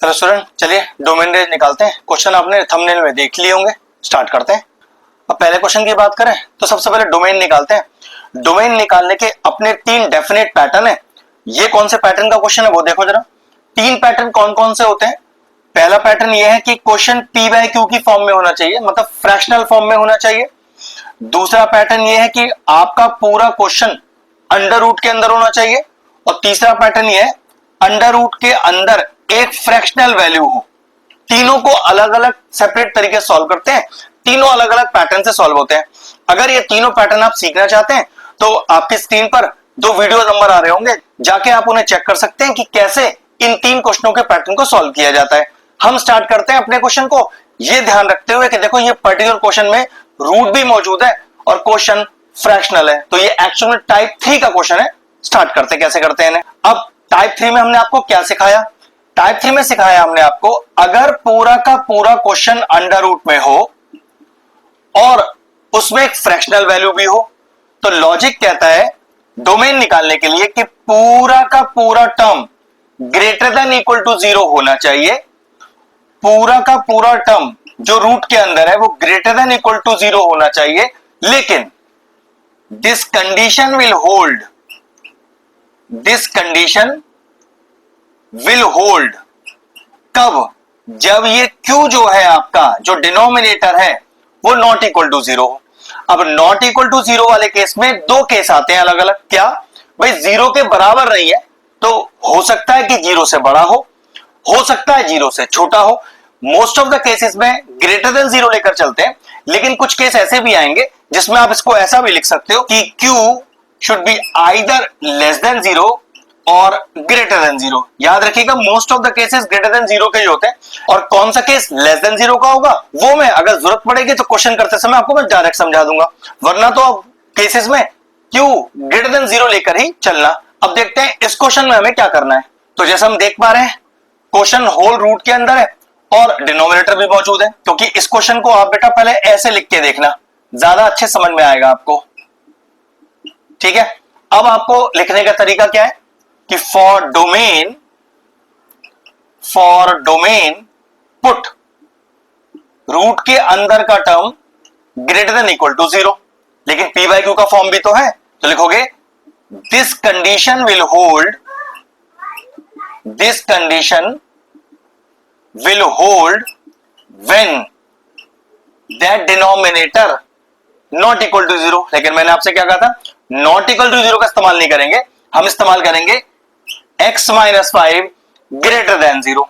Hello student, चलिए domain range निकालते हैं। क्वेश्चन आपने थंबनेल में देख लिए होंगे। स्टार्ट करते हैं। अब पहले क्वेश्चन की बात करें तो सबसे पहले डोमेन निकालते हैं। डोमेन निकालने के अपने तीन डेफिनेट पैटर्न है। ये कौन से पैटर्न का क्वेश्चन है वो देखो जरा। तीन पैटर्न कौन कौन से होते हैं। पहला पैटर्न ये है कि क्वेश्चन पी बाय क्यू की फॉर्म में होना चाहिए, मतलब फ्रैक्शनल फॉर्म में होना चाहिए। दूसरा पैटर्न ये है कि आपका पूरा क्वेश्चन अंडर रूट के अंदर होना चाहिए। और तीसरा पैटर्न ये है अंडर रूट के अंदर एक फ्रैक्शनल वैल्यू हो। तीनों को अलग अलग सेपरेट तरीके से सॉल्व करते हैं। तीनों अलग अलग पैटर्न से सॉल्व होते हैं। अगर ये तीनों पैटर्न आप सीखना चाहते हैं तो आपकी स्क्रीन पर दो वीडियो नंबर आ रहे होंगे, जाके आप उन्हें चेक कर सकते हैं कि कैसे इन तीन क्वेश्चनों के पैटर्न को सॉल्व किया जाता है। हम स्टार्ट करते हैं अपने क्वेश्चन को ये ध्यान रखते हुए कि देखो ये पर्टिकुलर क्वेश्चन में रूट भी मौजूद है और क्वेश्चन फ्रैक्शनल है, तो ये एक्चुअल में टाइप 3 का क्वेश्चन है। स्टार्ट करते हैं कैसे करते हैं। अब टाइप 3 में हमने आपको क्या सिखाया। टाइप 3 में सिखाया हमने आपको अगर पूरा का पूरा क्वेश्चन अंडर रूट में हो और उसमें एक फ्रैक्शनल वैल्यू भी हो तो लॉजिक कहता है डोमेन निकालने के लिए कि पूरा का पूरा term greater than equal to 0 होना चाहिए। पूरा का पूरा टर्म जो रूट के अंदर है वो ग्रेटर देन इक्वल टू 0 होना चाहिए, लेकिन this condition will hold, this condition will hold कब, जब ये Q जो है आपका जो डिनोमिनेटर है वो नॉट इक्वल टू 0 हो। अब नॉट इक्वल टू 0 वाले केस में दो केस आते हैं अलग अलग। क्या भाई, 0 के बराबर नहीं है तो हो सकता है कि 0 से बड़ा हो सकता है 0 से छोटा हो। मोस्ट ऑफ द केसेस में ग्रेटर देन 0 लेकर चलते हैं, लेकिन कुछ केस ऐसे भी आएंगे जिसमें आप इसको ऐसा भी लिख सकते हो कि Q should be either less than 0 और ग्रेटर देन 0। याद रखिएगा most of the cases greater than 0 के ही होते हैं। और कौन सा केस लेस देन 0 का होगा वो मैं अगर जरूरत पड़ेगी तो क्वेश्चन करते समय आपको मैं डायरेक्ट समझा दूंगा, वरना तो अब केसेस में Q ग्रेटर देन 0 लेकर ही चलना। अब देखते हैं इस क्वेश्चन में हमें क्या करना है। तो जैसे हम देख पा रहे हैं क्वेश्चन होल रूट के अंदर है और डिनोमिनेटर भी मौजूद है, क्योंकि इस क्वेश्चन को आप बेटा पहले ऐसे लिख के देखना, ज्यादा अच्छे समझ में आएगा आपको। ठीक है, अब आपको लिखने का तरीका क्या है कि फॉर डोमेन पुट रूट के अंदर का term greater than equal to 0, लेकिन पी बाई क्यू का फॉर्म भी तो है, तो लिखोगे this condition will hold, this condition will hold when that denominator not equal to 0। लेकिन मैंने आपसे क्या कहा था, नॉट इक्वल टू 0 का इस्तेमाल नहीं करेंगे, हम इस्तेमाल करेंगे x माइनस 5 ग्रेटर देन 0।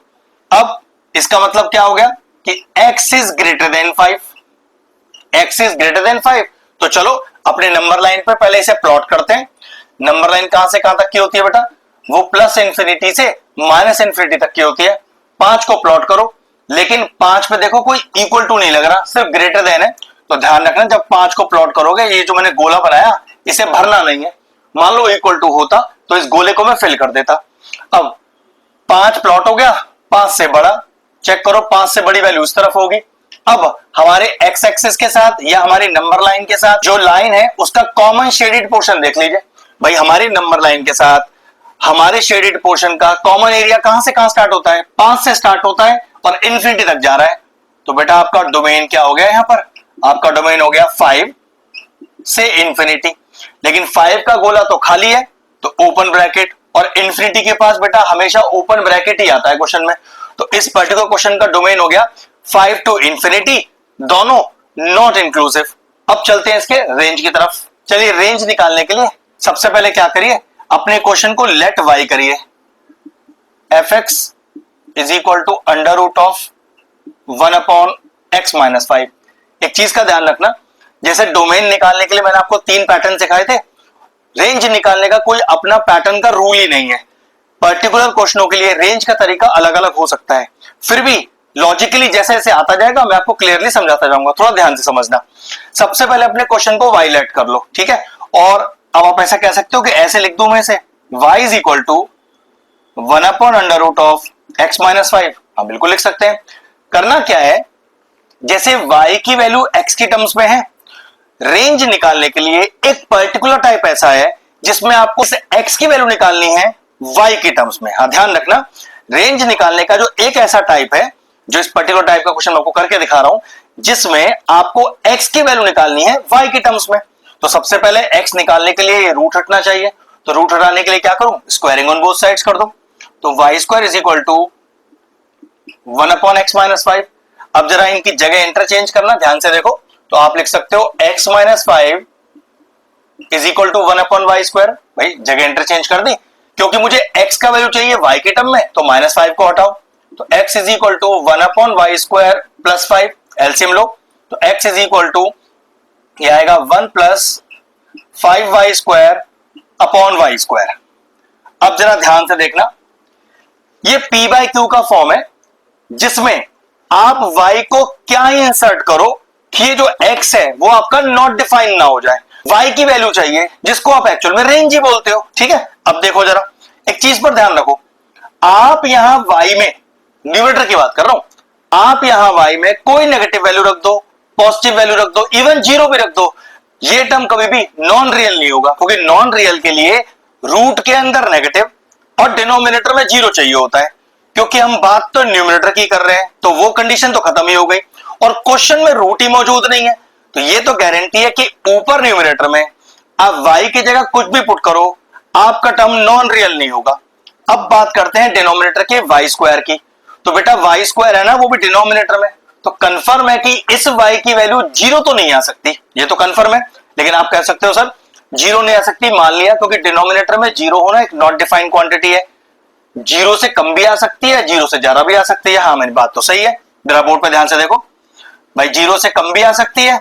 अब इसका मतलब क्या हो गया कि x is greater than 5, x is greater than 5। तो चलो अपने नंबर लाइन पर पहले इसे प्लॉट करते हैं। नंबर लाइन कहां से कहां तक की होती है बेटा, वो प्लस इंफिनिटी से माइनस इंफिनिटी तक की होती है। 5 को प्लॉट करो, लेकिन 5 पे देखो कोई इक्वल टू नहीं लग रहा, सिर्फ ग्रेटर देन है। तो ध्यान रखना जब 5 को प्लॉट करोगे ये जो मैंने गोला बनाया इसे भरना नहीं है। मान लो इक्वल टू होता तो इस गोले को मैं फिल कर देता। अब 5 प्लॉट हो गया, 5 से बड़ा, चेक करो 5 से बड़ी वैल्यू इस तरफ होगी। अब हमारे एक्स एक्सिस के साथ या हमारी नंबर लाइन के साथ जो लाइन है उसका कॉमन शेडेड पोर्शन देख लीजिए। भाई हमारी नंबर लाइन के साथ हमारे शेडेड पोर्शन का कॉमन एरिया कहां से कहां स्टार्ट होता है, 5 से स्टार्ट होता है और इंफिनिटी तक जा रहा है। तो बेटा आपका डोमेन क्या हो गया, यहां पर आपका डोमेन हो गया 5 से इंफिनिटी। लेकिन 5 का गोला तो खाली है तो ओपन ब्रैकेट, और इंफिनिटी के पास बेटा हमेशा ओपन ब्रैकेट ही आता है क्वेश्चन में। तो इस पर्टिकुलर क्वेश्चन का डोमेन हो गया 5 टू इंफिनिटी, दोनों नॉट इंक्लूसिव। अब चलते हैं इसके रेंज की तरफ। चलिए रेंज निकालने के लिए सबसे पहले क्या करिए, अपने क्वेश्चन को लेट y करिए। fx is equal to under root of 1 upon x minus 5। एक चीज का ध्यान रखना, जैसे डोमेन निकालने के लिए मैंने आपको 3 पैटर्न सिखाए थे, रेंज निकालने का कोई अपना पैटर्न का रूल ही नहीं है। पर्टिकुलर क्वेश्चनों के लिए रेंज का तरीका अलग अलग हो सकता है, फिर भी लॉजिकली जैसे जैसे आता जाएगा मैं आपको क्लियरली समझाता जाऊंगा, थोड़ा ध्यान से समझना। सबसे पहले अपने क्वेश्चन को y लेट कर लो, ठीक है। और अब आप ऐसा कह सकते हो कि ऐसे लिख दूं मैं इसे, y is equal to 1 upon under root of x minus 5। हाँ बिल्कुल लिख सकते हैं। करना क्या है, जैसे y की वैल्यू x की टर्म्स में है, रेंज निकालने के लिए एक पर्टिकुलर टाइप ऐसा है जिसमें आपको x की वैल्यू निकालनी है y की टर्म्स में। हाँ ध्यान रखना, रेंज निकालने का जो एक ऐसा टाइप है, जो इस पर्टिकुलर टाइप का क्वेश्चन मैं आपको करके दिखा रहा हूं, जिसमें आपको x की वैल्यू निकालनी है y के टर्म्स में। तो सबसे पहले x निकालने के लिए रूट हटना चाहिए, तो रूट हटाने के लिए क्या करूं, स्क्वायरिंग ऑन बोथ साइड्स कर दो। तो y square is equal to 1/x-5। अब जरा इनकी जगह इंटरचेंज करना, ध्यान से देखो। तो आप लिख सकते हो x-5 is equal to 1/y²। भाई जगह इंटरचेंज कर दी, क्योंकि मुझे x का वैल्यू चाहिए y के टर्म में, तो -5 को हटाओ। तो x is equal to 1/y² plus 5, LCM लो। तो x इज इक्वल टू ये आएगा 1 प्लस 5y² अपॉन y²। अब जरा ध्यान से देखना, ये p/q का फॉर्म है, जिसमें आप y को क्या इंसर्ट करो कि ये जो x है वो आपका नॉट डिफाइंड ना हो जाए। y की वैल्यू चाहिए, जिसको आप एक्चुअल में रेंज ही बोलते हो, ठीक है। अब देखो जरा, एक चीज पर ध्यान रखो, आप यहां y में, न्यूमरेटर की बात कर रहा हूं, आप यहां y में कोई नेगेटिव वैल्यू रख दो, पॉजिटिव वैल्यू रख दो, इवन 0 भी रख दो, ये टर्म कभी भी नॉन रियल नहीं होगा, क्योंकि नॉन रियल के लिए रूट के अंदर नेगेटिव और डिनोमिनेटर में 0 चाहिए होता है। क्योंकि हम बात तो न्यूमरेटर की कर रहे हैं, तो वो कंडीशन तो खत्म ही हो गई, और क्वेश्चन में रूट ही मौजूद नहीं है, तो ये तो गारंटी है कि ऊपर न्यूमरेटर में आप y की जगह कुछ भी पुट करो, आपका टर्म नॉन रियल नहीं होगा। अब बात करते हैं डिनोमिनेटर के y² की। तो बेटा y² है ना, वो भी डिनोमिनेटर में, तो कंफर्म है कि इस y की वैल्यू 0 तो नहीं आ सकती, ये तो कंफर्म है। लेकिन आप कह सकते हो सर 0 नहीं आ सकती, मान लिया, क्योंकि डिनोमिनेटर में 0 होना एक नॉट डिफाइंड क्वांटिटी है, 0 से कम भी आ सकती है, 0 से ज्यादा भी आ सकती है। हाँ, मेरी बात तो सही है, जरा बोर्ड पे ध्यान से देखो भाई, 0 से कम भी आ सकती है,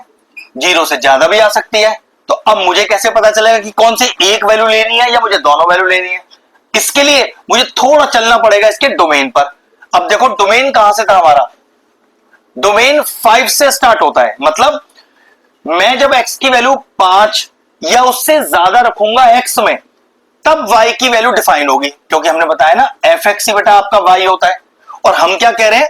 0 से ज्यादा भी आ सकती है। तो अब मुझे कैसे पता चलेगा कि कौन सी एक वैल्यू लेनी है या मुझे दोनों वैल्यू लेनी है? इसके लिए मुझे थोड़ा चलना पड़ेगा इसके डोमेन पर। अब देखो डोमेन कहां से था हमारा, डोमेन 5 से स्टार्ट होता है, मतलब मैं जब x की वैल्यू 5 या उससे ज्यादा रखूंगा x में, तब y की वैल्यू डिफाइन होगी, क्योंकि हमने बताया ना fx ही बेटा आपका y होता है। और हम क्या कह रहे हैं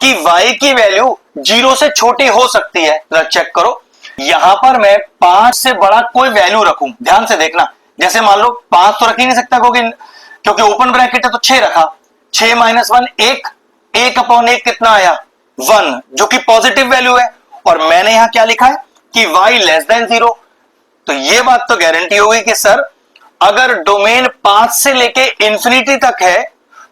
कि y की वैल्यू 0 से छोटी हो सकती है। जरा चेक करो, यहां पर मैं 5 से बड़ा कोई वैल्यू रखूं, ध्यान से देखना, जैसे मान लो 5 तो रख ही नहीं सकता, क्योंकि ओपन ब्रैकेट है, तो 6 रखा, 6 - 1 1, 1/1 कितना आया 1, जो कि पॉजिटिव वैल्यू है। और मैंने यहां क्या लिखा है कि y लेस देन 0, तो ये बात तो गारंटी होगी कि सर अगर डोमेन 5 से लेके इंफिनिटी तक है,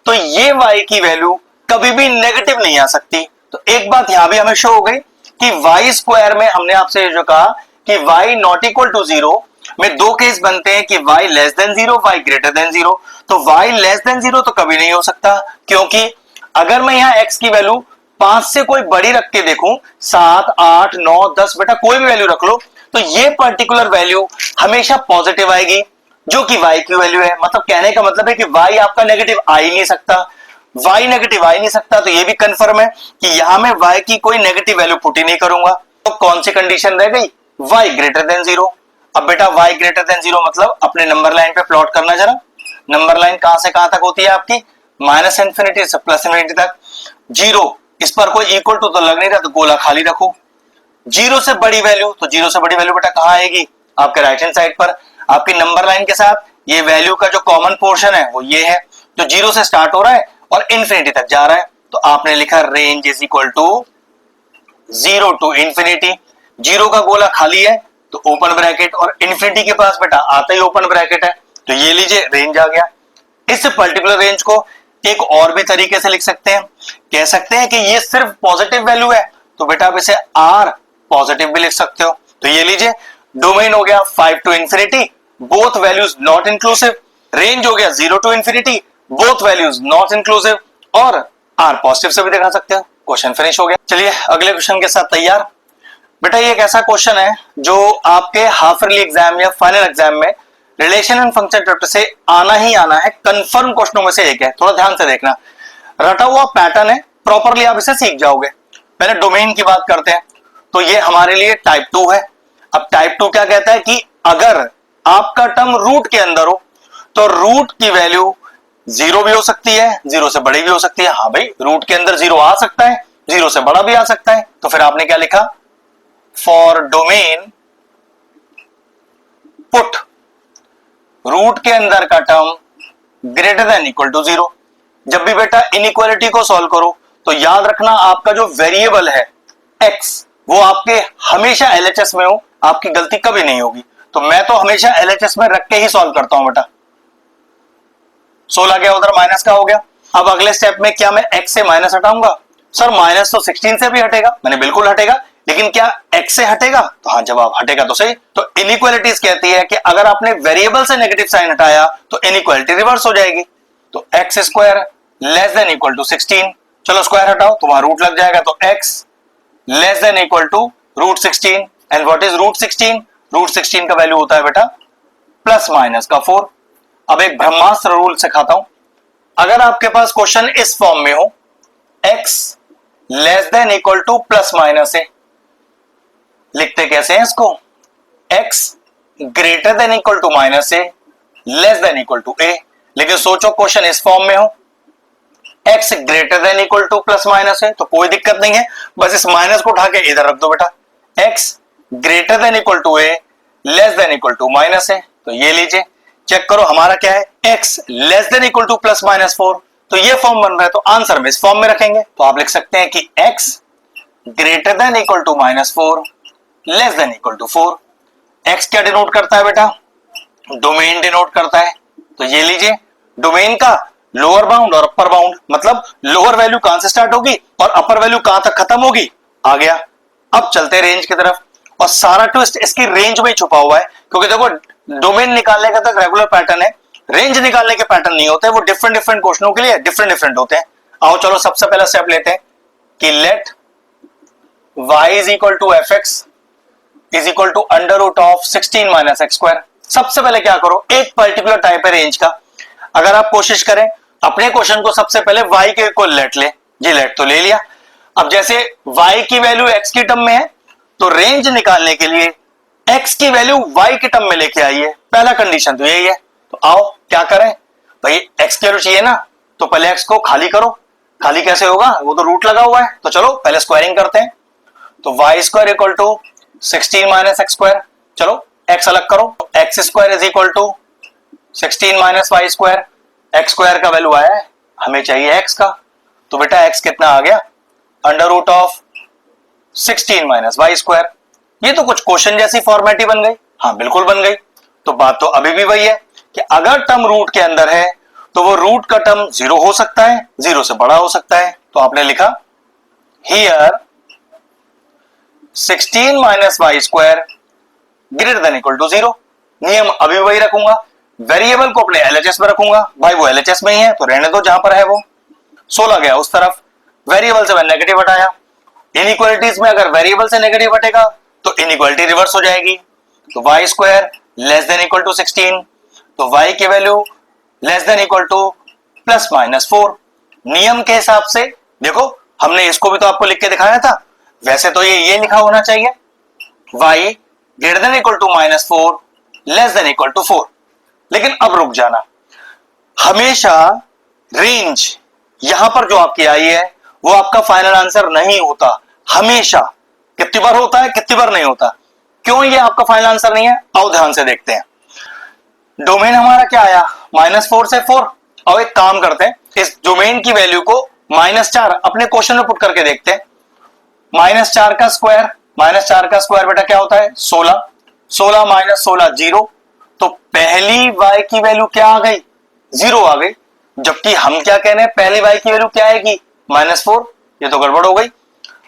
तो ये y की वैल्यू कभी भी नेगेटिव नहीं आ सकती। तो एक बात यहां भी हमें शो हो गई कि y² में हमने आपसे जो कहा कि y नॉट इक्वल टू 0 में दो केस बनते हैं कि y less then 0, y greater then 0। तो y लेस देन 0 तो कभी नहीं हो सकता, क्योंकि अगर मैं यहां x की वैल्यू 5 से कोई बड़ी रख के देखूं, 7, 8, 9, 10, बेटा कोई भी वैल्यू रख लो, तो ये पर्टिकुलर वैल्यू हमेशा पॉजिटिव आएगी, जो कि y की वैल्यू है। मतलब कहने का मतलब है कि y आपका नेगेटिव आ ही नहीं सकता, y नेगेटिव आ ही नहीं सकता। तो ये भी कंफर्म है कि यहां मैं y की कोई नेगेटिव वैल्यू पुट ही नहीं करूंगा। तो कौन सी कंडीशन रह गई, y ग्रेटर देन 0। अब बेटा y ग्रेटर देन 0 मतलब अपने नंबर लाइन पे प्लॉट करना जरा। नंबर लाइन कहां से कहां तक होती है आपकी, -इंफिनिटी से +इंफिनिटी तक। 0 इस पर कोई इक्वल टू तो लग नहीं रहा, तो गोला खाली रखो। 0 से बड़ी वैल्यू, तो 0 से बड़ी वैल्यू बेटा कहां आएगी, आपके राइट हैंड साइड पर। आपकी नंबर लाइन के साथ ये वैल्यू का जो कॉमन पोर्शन है वो ये है, तो 0 से स्टार्ट हो रहा है और इंफिनिटी तक जा रहा है। तो आपने लिखा range is equal to 0 to infinity. 0 का गोला खाली है तो ओपन ब्रैकेट, और इंफिनिटी के पास बेटा आता ही ओपन ब्रैकेट है, तो ये लीजिए रेंज आ गया। इस पर्टिकुलर रेंज को एक और भी तरीके से लिख सकते हैं, कह सकते हैं कि ये सिर्फ पॉजिटिव वैल्यू है, तो बेटा आप इसे r पॉजिटिव भी लिख सकते हो। तो ये लीजिए डोमेन हो गया 5 to infinity, both values not inclusive. Range हो गया 0 to infinity, both values not inclusive, और r पॉजिटिव से भी दिखा सकते हो। क्वेश्चन फिनिश हो गया। चलिए अगले क्वेश्चन के साथ तैयार। बेटा ये एक ऐसा क्वेश्चन है जो आपके हाफ ईयरली एग्जाम या फाइनल एग्जाम में रिलेशन एंड फंक्शन चैप्टर से आना ही आना है, कंफर्म क्वेश्चनों में से एक है। थोड़ा ध्यान से देखना, रटा हुआ पैटर्न है, प्रॉपरली आप इसे सीख जाओगे। पहले डोमेन की बात करते हैं, तो ये हमारे लिए टाइप 2 है। अब टाइप 2 क्या कहता है कि अगर आपका टर्म रूट के अंदर हो, तो रूट की वैल्यू 0 भी हो सकती है, 0 से बड़ी भी हो सकती है। हाँ भाई, रूट के अंदर 0 आ सकता है, 0 से बड़ा भी आ सकता है। तो फिर आपने क्या लिखा, फॉर डोमेन पुट रूट के अंदर का term greater than equal to 0। जब भी बेटा इनइक्वालिटी को सॉल्व करो तो याद रखना आपका जो वेरिएबल है x वो आपके हमेशा LHS में हो, आपकी गलती कभी नहीं होगी। तो मैं तो हमेशा LHS में रख के ही सॉल्व करता हूं बेटा। 16 गया उधर, माइनस का हो गया। अब अगले स्टेप में क्या मैं x से माइनस हटाऊंगा? सर माइनस तो 16 से भी हटेगा, मैंने बिल्कुल हटेगा, लेकिन क्या x से हटेगा? तो हाँ, जवाब हटेगा तो सही। तो इनइक्वालिटीज कहती है कि अगर आपने वेरिएबल से नेगेटिव साइन हटाया तो इनइक्वालिटी रिवर्स हो जाएगी। तो x square less than equal to 16, चलो स्क्वायर हटाओ तो वहां रूट लग जाएगा, तो x less than equal to root 16। And what is root 16? Root 16 का वैल्यू होता है बेटा प्लस माइनस का 4। अब एक ब्रह्मास्त्र रूल सिखाता हूं। अगर आपके पास क्वेश्चन इस फॉर्म में हो, x less than equal to plus minus है, लिखते कैसे हैं इसको? x greater than equal to minus है, less than equal to a। लेकिन सोचो क्वेश्चन इस फॉर्म में हो, x greater than equal to plus minus है, तो कोई दिक्कत नहीं है, बस इस माइनस को उठा के इधर रख दो बेटा। x greater than equal to a, less than equal to minus है, तो ये लीजिए, चेक करो हमारा क्या है, x less than equal to plus minus 4। तो ये फॉर्म बन रहा है, तो आंसर में इस फॉर्म में रखेंगे। तो आप लिख सकते हैं कि x greater than equal to minus 4, less than equal to 4। x क्या डिनोट करता है बेटा? डोमेन डिनोट करता है। तो ये लीजिए, डोमेन का लोअर बाउंड और अपर बाउंड, मतलब लोअर वैल्यू कहां से स्टार्ट होगी और अपर वैल्यू कहां तक खत्म होगी, आ गया। अब चलते हैं रेंज की तरफ, और सारा ट्विस्ट इसकी रेंज में ही छुपा हुआ है, क्योंकि देखो डोमेन निकालने का तो रेगुलर पैटर्न है, रेंज निकालने के पैटर्न नहीं होते, वो डिफरेंट डिफरेंट क्वेश्चनों के लिए डिफरेंट डिफरेंट होते हैं। आओ चलो सबसे पहला स्टेप लेते हैं कि let y is equal to f x is equal to under root of 16 minus x square. सबसे पहले क्या करो, एक पर्टिकुलर टाइप है रेंज का, अगर आप कोशिश करें अपने क्वेश्चन को सबसे पहले y के इक्वल लेट ले, ये लेट तो ले लिया। अब जैसे y की वैल्यू x की टर्म में है, तो रेंज निकालने के लिए x की वैल्यू y की टर्म में लेके आइए, पहला कंडीशन तो यही है। तो आओ क्या करें भाई, x की वैल्यू चाहिए ना, तो पहले x को खाली करो। खाली कैसे होगा, वो तो रूट लगा हुआ है, तो चलो पहले स्क्वायरिंग करते हैं। तो y square equal to 16 minus x square, चलो x अलग करो, x square is equal to 16 minus y square. X square का वैल्यू आया है, हमें चाहिए x का, तो बेटा x कितना आ गया, under root of 16 minus y square. ये तो कुछ क्वेश्चन जैसी फॉर्मेट बन गई, हाँ बिल्कुल बन गई। तो बात तो अभी भी वही है कि अगर टर्म रूट के अंदर है तो वो रूट का टर्म 0 हो सकता है, 0 से बड़ा हो सकता है। तो आपने लिखा here 16 minus y square greater than equal to 0। नियम अभी वही रखूंगा, वेरिएबल को अपने LHS में रखूंगा, भाई वो LHS में ही है तो रहने दो जहां पर है वो। 16 गया उस तरफ, वेरिएबल से मैंने नेगेटिव हटाया। इनइक्वालिटीज में अगर वेरिएबल से नेगेटिव हटेगा तो इनइक्वालिटी रिवर्स हो जाएगी। तो y square less than equal to 16, तो y की value less than equal to plus minus 4। नियम के हिसाब से देखो, हमने इसको भी तो आपको लिख के दिखाया था, वैसे तो ये लिखा होना चाहिए, y greater than equal to minus 4 less than equal to 4। लेकिन अब रुक जाना, हमेशा रेंज यहां पर जो आपकी आई है वो आपका फाइनल आंसर नहीं होता, हमेशा। कितनी बार होता है, कितनी बार नहीं होता। क्यों ये आपका फाइनल आंसर नहीं है, आओ ध्यान से देखते हैं। डोमेन हमारा क्या आया, -4 से 4। और एक काम करते हैं, इस डोमेन की वैल्यू को -4 अपने क्वेश्चन में पुट करके देखते हैं। -4 का स्क्वायर, -4 का स्क्वायर बेटा क्या होता है, 16। 16 माइनस 16 0। तो पहली y की वैल्यू क्या आ गई, 0 आ गई। जबकि हम क्या कह रहे हैं, पहली y की वैल्यू क्या आएगी, -4। ये तो गड़बड़ हो गई।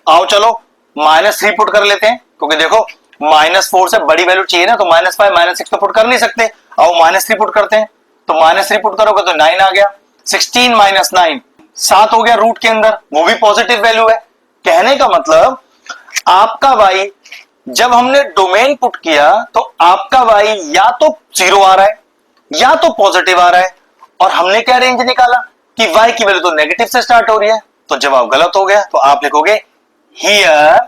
आओ चलो -3 पुट कर लेते हैं, क्योंकि देखो -4 से बड़ी वैल्यू चाहिए ना, तो -5 -6 तो पुट कर नहीं सकते। आओ -3 पुट करते हैं, तो -3 पुट करोगे तो 9 आ गया। 16 माइनस 9 7 हो गया रूट के अंदर, वो भी पॉजिटिव वैल्यू है। कहने का मतलब आपका y जब हमने डोमेन पुट किया तो आपका y या तो 0 आ रहा है या तो पॉजिटिव आ रहा है, और हमने क्या रेंज निकाला कि y की वैल्यू तो नेगेटिव से स्टार्ट हो रही है, तो जवाब गलत हो गया। तो आप लिखोगे here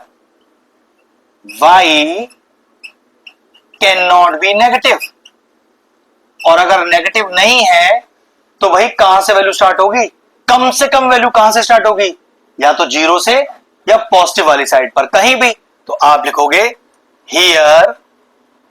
y can not be negative. और अगर नेगेटिव नहीं है तो भाई कहां से वैल्यू स्टार्ट होगी, कम से कम वैल्यू कहां से स्टार्ट होगी, या तो 0 से या पॉजिटिव वाली साइड पर कहीं भी। तो आप लिखोगे here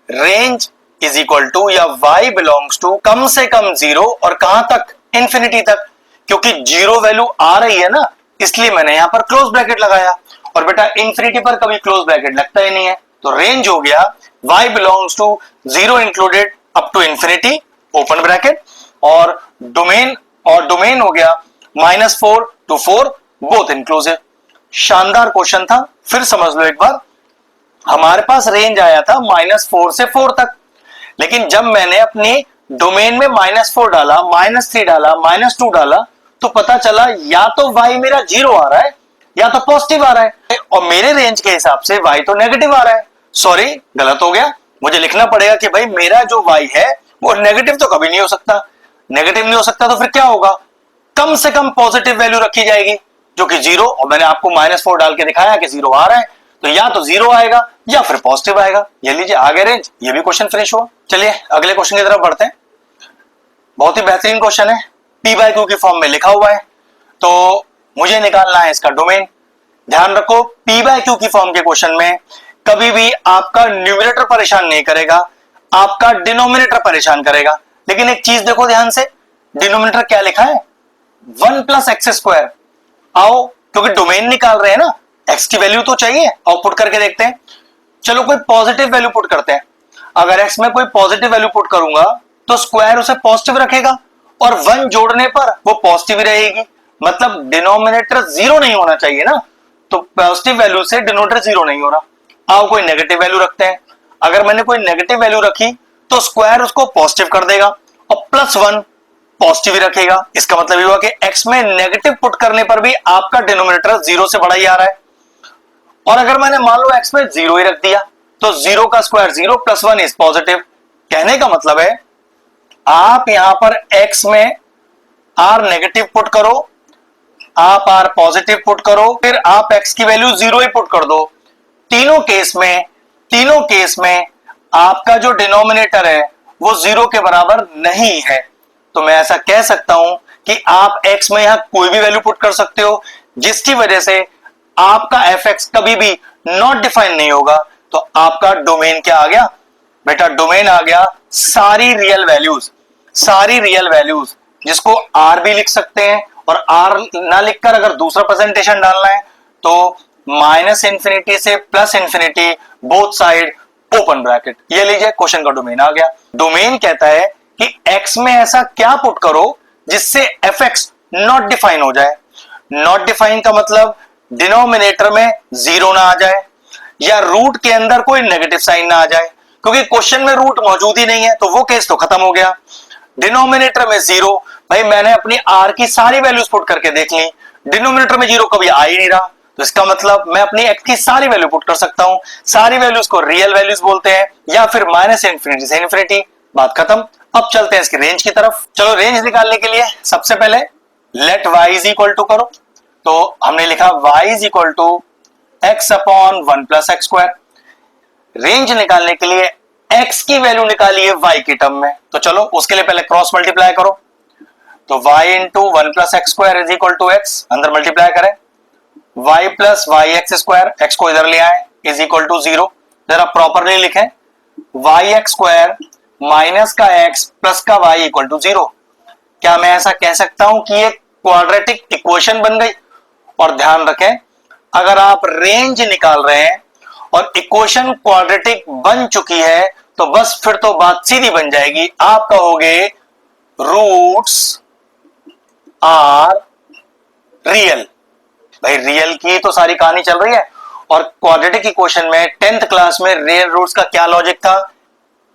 range is equal to, या y बिलोंग्स टू कम से कम 0 और कहां तक, इंफिनिटी तक। क्योंकि जीरो वैल्यू आ रही है ना, इसलिए मैंने यहां पर क्लोज ब्रैकेट लगाया। और बेटा इंफिनिटी पर कभी क्लोज ब्रैकेट लगता ही नहीं है, तो रेंज हो गया y belongs to zero included up to infinity open bracket, और डोमेन हो गया -4 to 4 बोथ इंक्लूसिव। शानदार क्वेश्चन था, फिर समझ लो एक बार। हमारे पास रेंज आया था -4 से 4 तक, लेकिन जब मैंने अपनी डोमेन में -4 डाला, -3 डाला, -2 डाला, तो पता चला या तो y मेरा 0 आ रहा है या तो पॉजिटिव आ रहा है, और मेरे रेंज के हिसाब से y तो नेगेटिव आ रहा है। सॉरी, गलत हो गया, मुझे लिखना पड़ेगा कि भाई मेरा जो y है वो नेगेटिव तो कभी नहीं हो सकता। नेगेटिव नहीं हो सकता तो फिर क्या होगा, कम से कम पॉजिटिव वैल्यू रखी जाएगी जो कि 0, और मैंने आपको -4 डाल के दिखाया कि 0 आ रहा है, तो या तो 0 आएगा या फिर पॉजिटिव आएगा। ये लीजिए आगे रेंज, ये भी क्वेश्चन फिनिश हुआ। चलिए अगले क्वेश्चन की तरफ बढ़ते हैं। बहुत ही बेहतरीन क्वेश्चन है, p बाय क्यू की फॉर्म में लिखा हुआ है, तो मुझे निकालना है इसका डोमेन। ध्यान रखो, p बाय क्यू की फॉर्म के क्वेश्चन में कभी भी आपका न्यूमरेटर परेशान नहीं करेगा, आपका डिनोमिनेटर परेशान करेगा। लेकिन एक चीज देखो ध्यान से, डिनोमिनेटर क्या लिखा है, 1 + x²। आओ, क्योंकि डोमेन निकाल रहे हैं ना, x की वैल्यू तो चाहिए, और पुट करके देखते हैं। चलो कोई पॉजिटिव वैल्यू पुट करते हैं। अगर x में कोई पॉजिटिव वैल्यू पुट करूंगा तो स्क्वायर उसे पॉजिटिव रखेगा, और 1 जोड़ने पर वो पॉजिटिव ही रहेगी, मतलब डिनोमिनेटर 0 नहीं होना चाहिए ना, तो पॉजिटिव वैल्यू से डिनोमिनेटर 0 नहीं हो रहा। आओ कोई नेगेटिव वैल्यू रखते हैं। अगर मैंने कोई नेगेटिव वैल्यू रखी तो स्क्वायर उसको पॉजिटिव कर देगा, और +1 पॉजिटिव ही रखेगा। इसका मतलब ये हुआ कि x में नेगेटिव पुट करने पर भी आपका डिनोमिनेटर 0 से बड़ा ही आ रहा है। और अगर मैंने मान लो x में 0 ही रख दिया तो 0 का स्क्वायर 0 +1 इज पॉजिटिव। कहने का मतलब है आप यहां पर x में r नेगेटिव पुट करो, आप r पॉजिटिव पुट करो, फिर आप x की वैल्यू 0 ही पुट कर दो। तीनों केस में आपका जो डिनोमिनेटर है वो 0 के बराबर नहीं है। तो मैं ऐसा कह सकता हूं कि आप x में यहां कोई भी वैल्यू पुट कर सकते हो, जिसकी वजह से आपका fx कभी भी नॉट डिफाइन नहीं होगा। तो आपका डोमेन क्या आ गया बेटा, डोमेन आ गया सारी रियल वैल्यूज, जिसको r भी लिख सकते हैं, और r ना लिखकर अगर दूसरा प्रेजेंटेशन डालना है तो -∞ से +∞, बोथ साइड ओपन ब्रैकेट। ये लीजिए क्वेश्चन का डोमेन आ गया। डोमेन कहता है कि x में ऐसा क्या पुट करो जिससे fx नॉट डिफाइन हो जाए। नॉट डिफाइन का मतलब डिनोमिनेटर में 0 ना आ जाए, या रूट के अंदर कोई नेगेटिव साइन ना आ जाए, क्योंकि क्वेश्चन में रूट मौजूद ही नहीं है, तो वो केस तो खत्म हो गया। डिनोमिनेटर में 0, भाई मैंने अपनी r की सारी वैल्यूज पुट करके देख ली, डिनोमिनेटर में 0 कभी आ ही नहीं रहा, तो इसका मतलब मैं अपनी x की सारी वैल्यू पुट कर सकता हूं। सारी वैल्यूज को रियल वैल्यूज बोलते हैं, या फिर -∞ से ∞। बात खत्म। अब चलते हैं इसकी रेंज की तरफ। चलो रेंज निकालने के लिए सबसे पहले let y is equal to करो, तो हमने लिखा y is equal to x/1 + x²। Range निकालने के लिए x की वैल्यू निकालिए y की टर्म में, तो चलो उसके लिए पहले क्रॉस मल्टीप्लाई करो, तो y × 1 + x² is equal to x, अंदर मल्टीप्लाई करें, y + yx², x को इधर ले आए, इज इक्वल टू 0। जरा प्रॉपरली लिखें, yx² माइनस का x प्लस का y इक्वल टू 0। क्या मैं ऐसा कह सकता हूं कि ये क्वाड्रेटिक इक्वेशन बन गई? और ध्यान रखें, अगर आप रेंज निकाल रहे हैं और इक्वेशन क्वाड्रेटिक बन चुकी है तो बस फिर तो बात सीधी बन जाएगी, आप कहोगे रूट्स आर रियल। भाई रियल की तो सारी कहानी चल रही है, और क्वाड्रेटिक इक्वेशन में 10th क्लास में रियल रूट्स का क्या लॉजिक था,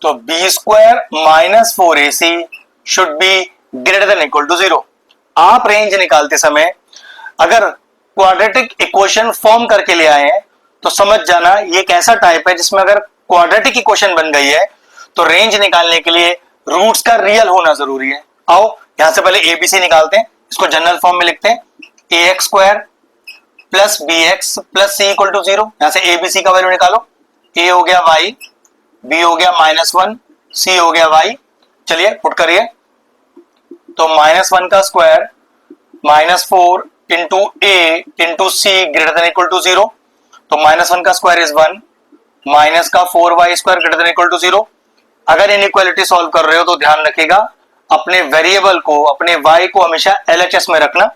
तो b² - 4ac should be greater than equal to 0। आप रेंज निकालते समय अगर क्वाड्रेटिक इक्वेशन फॉर्म करके ले आए हैं तो समझ जाना ये एक ऐसा टाइप है जिसमें अगर क्वाड्रेटिक इक्वेशन बन गई है तो रेंज निकालने के लिए रूट्स का रियल होना जरूरी है। आओ यहां से पहले एबीसी निकालते हैं, इसको जनरल फॉर्म में लिखते हैं, ax² + bx + c equal to 0। यहां से एबीसी का वैल्यू निकालो, a हो गया y, b हो गया -1, c हो गया y। चलिए पुट करिए, तो -1 का square -4 × a × c greater than equal to 0, तो -1 का स्क्वायर इज 1, माइनस का 4y² greater than equal to 0। अगर इनइक्वालिटी सॉल्व कर रहे हो तो ध्यान रखिएगा, अपने वेरिएबल को, अपने y को हमेशा LHS में रखना।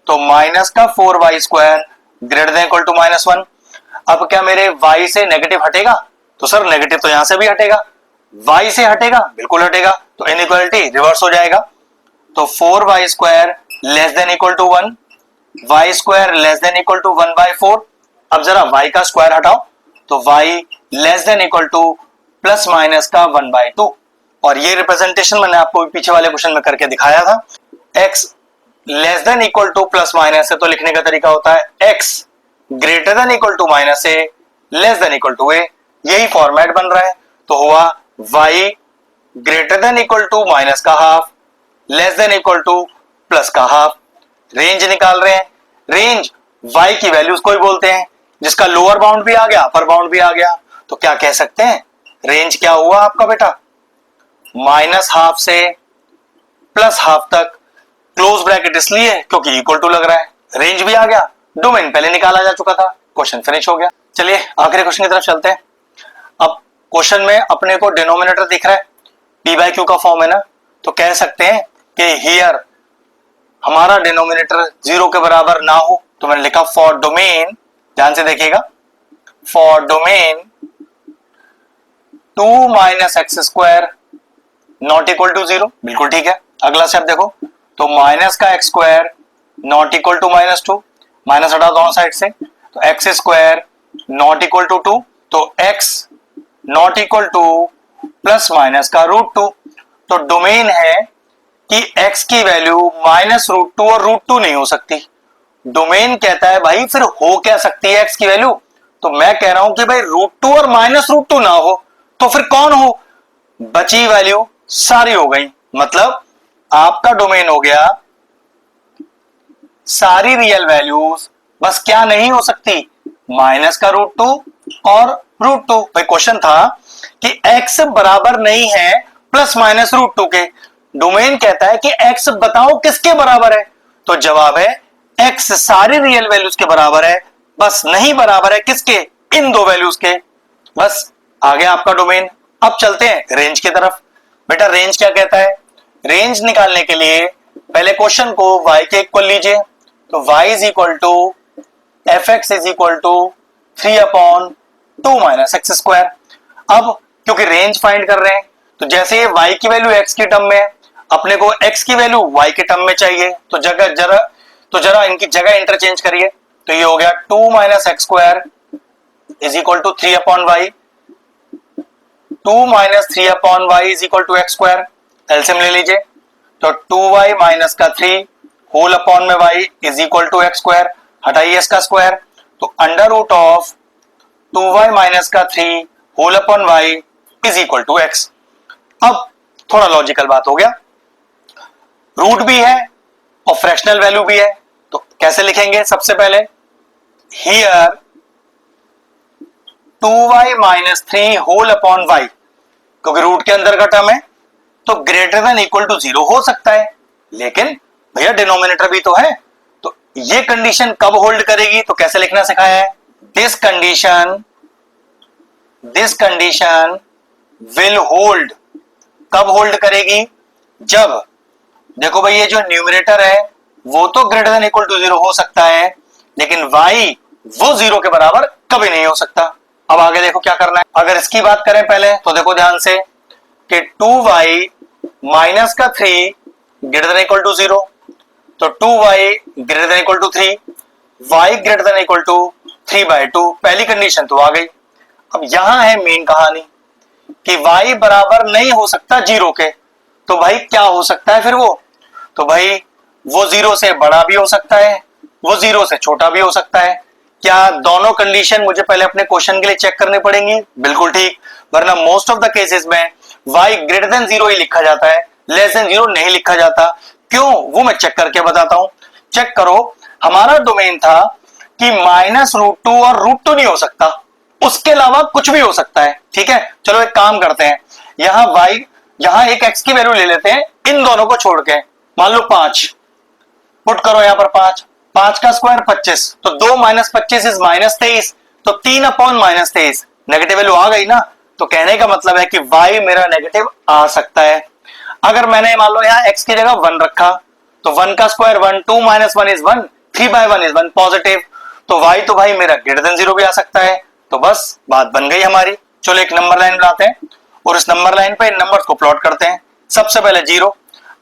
तो माइनस का 4y² greater than equal to -1। अब क्या मेरे y से नेगेटिव हटेगा? तो सर नेगेटिव तो यहां से भी हटेगा, y से हटेगा, बिल्कुल हटेगा, तो इनइक्वालिटी रिवर्स हो जाएगा। तो 4y² less than equal to 1, y² less than equal to 1/4। अब जरा y का स्क्वायर हटाओ, तो y less than equal to plus minus का 1/2। और ये रिप्रेजेंटेशन मैंने आपको पीछे वाले क्वेश्चन में करके दिखाया था। x less than equal to plus minus है तो लिखने का तरीका होता है x greater than equal to minus a less than equal to a, यही फॉर्मेट बन रहा है। तो हुआ y greater than equal to minus का half less than equal to plus का हाफ। रेंज निकाल रहे हैं, रेंज y की वैल्यूज को ही बोलते हैं, जिसका लोअर बाउंड भी आ गया, अपर बाउंड भी आ गया। तो क्या कह सकते हैं, रेंज क्या हुआ आपका बेटा, -½ से +½ तक, क्लोज ब्रैकेट इसलिए क्योंकि इक्वल टू लग रहा है, रेंज भी आ गया, डोमेन पहले निकाला जा चुका था, क्वेश्चन फिनिश हो गया। चलिए आखिरी क्वेश्चन की तरफ चलते हैं। अब क्वेश्चन में अपने को डिनोमिनेटर दिख रहा है, p/q का फॉर्म है ना, तो कह सकते हैं कि हियर हमारा डिनोमिनेटर 0 के बराबर ना हो। तो मैंने लिखा फॉर डोमेन, ध्यान से देखिएगा, for domain 2 - x² not equal to 0, बिल्कुल ठीक है। अगला स्टेप देखो, तो माइनस का x² not equal to -2, minus हटा दोनों साइड से, तो x² नॉट इक्वल टू 2, तो x not equal to plus minus का √2। तो डोमेन है कि x की वैल्यू -√2 और √2 नहीं हो सकती। डोमेन कहता है भाई फिर हो क्या सकती है x की वैल्यू, तो मैं कह रहा हूं कि भाई √2 और -√2 ना हो, तो फिर कौन हो, बची वैल्यू सारी हो गई। मतलब आपका डोमेन हो गया सारी रियल वैल्यूज, बस क्या नहीं हो सकती, माइनस का √2 और √2। भाई क्वेश्चन था कि x बराबर नहीं है प्लस माइनस √2 के, डोमेन कहता है कि x बताओ किसके बराबर है, तो जवाब है x सारी रियल वैल्यूज के बराबर है, बस नहीं बराबर है किसके, इन दो वैल्यूज के। बस आ गया आपका डोमेन। अब चलते हैं रेंज की तरफ। बेटा रेंज क्या कहता है, रेंज निकालने के लिए पहले क्वेश्चन को y के इक्वल लीजिए, तो y is equal to fx is equal to 3/2 - x²। अब क्योंकि रेंज फाइंड कर रहे हैं, तो जैसे ये y की वैल्यू x की टर्म में है, अपने को x की वैल्यू y के टर्म में चाहिए, तो जरा इनकी जगह इंटरचेंज करिए। तो ये हो गया 2 - x² is equal to 3/y, 2 - 3/y is equal to x²। LCM ले लीजिए, तो 2y माइनस का 3 होल अपॉन में y is equal to x², हटाइए इसका स्क्वायर, तो √ऑफ 2y माइनस का 3 whole upon y is equal to x। अब थोड़ा लॉजिकल बात हो गया, रूट भी है और फ्रैक्शनल वैल्यू भी है, तो कैसे लिखेंगे, सबसे पहले here 2y minus 3 whole upon y, क्योंकि रूट के अंदर का टर्म है तो ग्रेटर देन इक्वल टू 0 हो सकता है, लेकिन भैया डिनोमिनेटर भी तो है, तो ये कंडीशन कब होल्ड करेगी, तो कैसे लिखना सिखाया है, दिस कंडीशन विल होल्ड। कब होल्ड करेगी, जब देखो भाई ये जो न्यूमरेटर है वो तो ग्रेटर देन इक्वल टू 0 हो सकता है, लेकिन y वो 0 के बराबर कभी नहीं हो सकता। अब आगे देखो क्या करना है, अगर इसकी बात करें पहले तो देखो ध्यान से कि 2y माइनस का 3 ग्रेटर देन इक्वल टू 0, तो 2y greater than equal to 3, y greater than equal to 3/2, पहली कंडीशन तो आ गई। अब यहां है मेन कहानी कि y बराबर नहीं हो सकता 0 के, तो भाई क्या हो सकता है फिर वो, तो भाई वो 0 से बड़ा भी हो सकता है, वो 0 से छोटा भी हो सकता है। क्या दोनों कंडीशन मुझे पहले अपने क्वेश्चन के लिए चेक करनी पड़ेंगी, बिल्कुल ठीक, वरना मोस्ट ऑफ द केसेस में y ग्रेटर देन 0 ही लिखा जाता है, लेस देन 0 नहीं लिखा जाता। क्यों, वो मैं चेक करके बताता हूं। चेक करो, हमारा डोमेन था कि -√2 और √2 नहीं हो सकता, उसके अलावा कुछ भी हो सकता है, ठीक है। चलो एक काम करते हैं, यहां एक x की वैल्यू ले लेते हैं, इन दोनों को छोड़ के, मान लो 5 पुट करो यहां पर, 5 का स्क्वायर 25, तो 2 - 25 इज -23, तो 3/-23 नेगेटिव वैल्यू आ गई ना, तो कहने का मतलब है कि y मेरा नेगेटिव आ सकता है। अगर मैंने मान लो यहाँ x की जगह 1 रखा तो 1 का square 1, 2 minus 1 is 1, 3/1 is 1 positive, तो y तो भाई मेरा ग्रेटर देन 0 भी आ सकता है। तो बस बात बन गई हमारी। चलो एक नंबर लाइन बनाते हैं और इस नंबर लाइन पे इन नंबर्स को प्लॉट करते हैं। सबसे पहले 0,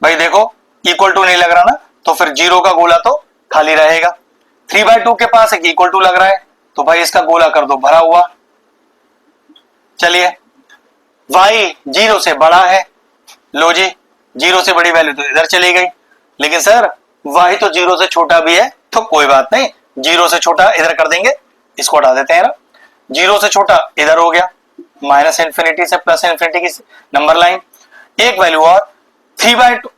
भाई देखो इक्वल टू नहीं लग रहा ना, तो फिर 0 का गोला तो खाली रहेगा। 3/2 के पास एक इक्वल टू लग रहा है, तो भाई इसका गोला कर दो भरा हुआ। चलिए y 0 से बड़ा है, लो जी 0 से बड़ी वैल्यू तो इधर चली गई, लेकिन सर y तो 0 से छोटा भी है, तो कोई बात नहीं, 0 से छोटा इधर कर देंगे, इसको हटा देते हैं ना, 0 से छोटा इधर हो गया, माइनस इंफिनिटी से प्लस इंफिनिटी की नंबर लाइन। एक वैल्यू और 3/2,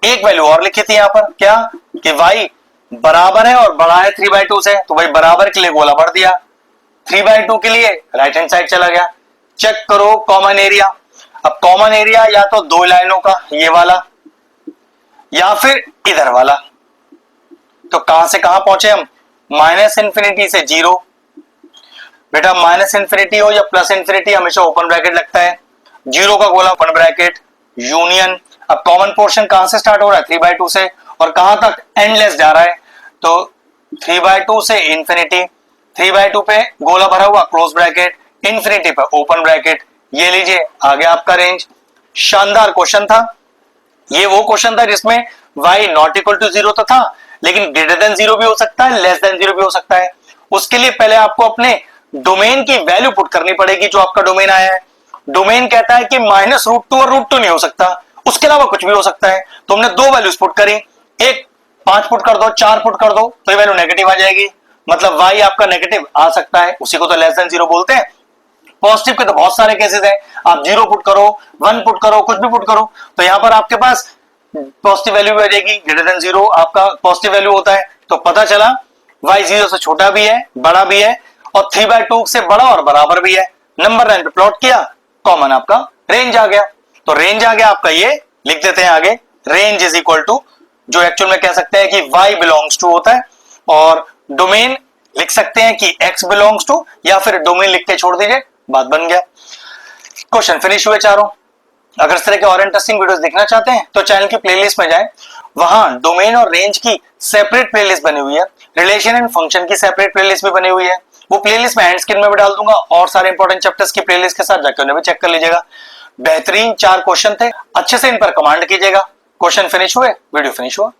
एक वैल्यू और लिखी थी यहां पर क्या कि y बराबर है और बड़ा है 3/2 से, तो भाई बराबर के लिए गोला भर दिया, 3/2 के लिए राइट हैंड साइड चला गया। चेक करो कॉमन एरिया। अब कॉमन एरिया या तो दो लाइनों का ये वाला या फिर इधर वाला, तो कहां से कहां पहुंचे हम, माइनस इंफिनिटी से 0। बेटा माइनस इंफिनिटी हो या प्लस इंफिनिटी हमेशा ओपन ब्रैकेट लगता है, 0 का गोला ओपन ब्रैकेट यूनियन। अब कॉमन पोर्शन कहां से स्टार्ट हो रहा है, 3/2 से, और कहां तक एंडलेस जा रहा है, तो 3/2 से इंफिनिटी, 3/2 पे गोला भरा हुआ क्लोज ब्रैकेट, इंफिनिटी पे ओपन ब्रैकेट। ये लीजिए आ गया आपका रेंज। शानदार क्वेश्चन था ये, वो क्वेश्चन था जिसमें y नॉट इक्वल टू 0 तो था, लेकिन ग्रेटर देन 0 भी हो सकता है, लेस देन 0 भी हो सकता है। उसके लिए पहले आपको अपने डोमेन की वैल्यू पुट करनी पड़ेगी, जो आपका डोमेन आया है। डोमेन कहता है कि -√2 और √2 नहीं हो सकता, उसके अलावा कुछ भी हो सकता है। तो हमने दो वैल्यूज पुट करी, एक 5 पुट कर दो, 4 पुट कर दो, तो ये वैल्यू नेगेटिव आ जाएगी, मतलब y आपका नेगेटिव आ सकता है, उसी को तो लेस देन 0 बोलते हैं। पॉजिटिव के तो बहुत सारे केसेस हैं, आप 0 पुट करो, 1 पुट करो, कुछ भी पुट करो, तो यहां पर आपके पास पॉजिटिव वैल्यू आ जाएगी, ग्रेटर देन 0 आपका पॉजिटिव वैल्यू होता है। तो पता चला y 0 से छोटा भी है, बड़ा भी है, और 3/2 से बड़ा और बराबर भी है। नंबर लाइन पे प्लॉट किया, कॉमन आपका रेंज आ गया। तो रेंज आ गया आपका, ये लिख देते हैं आगे, रेंज इज इक्वल टू, जो एक्चुअल में कह सकते हैं कि y बिलोंग्स टू होता है, और डोमेन लिख सकते हैं कि x बिलोंग्स टू, या फिर डोमेन लिख के छोड़ दीजिए, बात बन गया। क्वेश्चन फिनिश हुए चारों। अगर इस तरह के और इंटरेस्टिंग वीडियोस देखना चाहते हैं तो चैनल की प्लेलिस्ट में जाएं, वहां डोमेन और रेंज की सेपरेट प्लेलिस्ट बनी हुई है, रिलेशन एंड फंक्शन की सेपरेट प्लेलिस्ट भी बनी हुई है। वो प्लेलिस्ट मैं एंड स्क्रीन में भी डाल दूंगा, और सारे इंपॉर्टेंट चैप्टर्स की प्लेलिस्ट के साथ जाकर उन्हें भी चेक कर लीजिएगा। बेहतरीन 4 क्वेश्चन थे, अच्छे से इन पर कमांड कीजिएगा। क्वेश्चन फिनिश हुए, वीडियो फिनिश हुआ।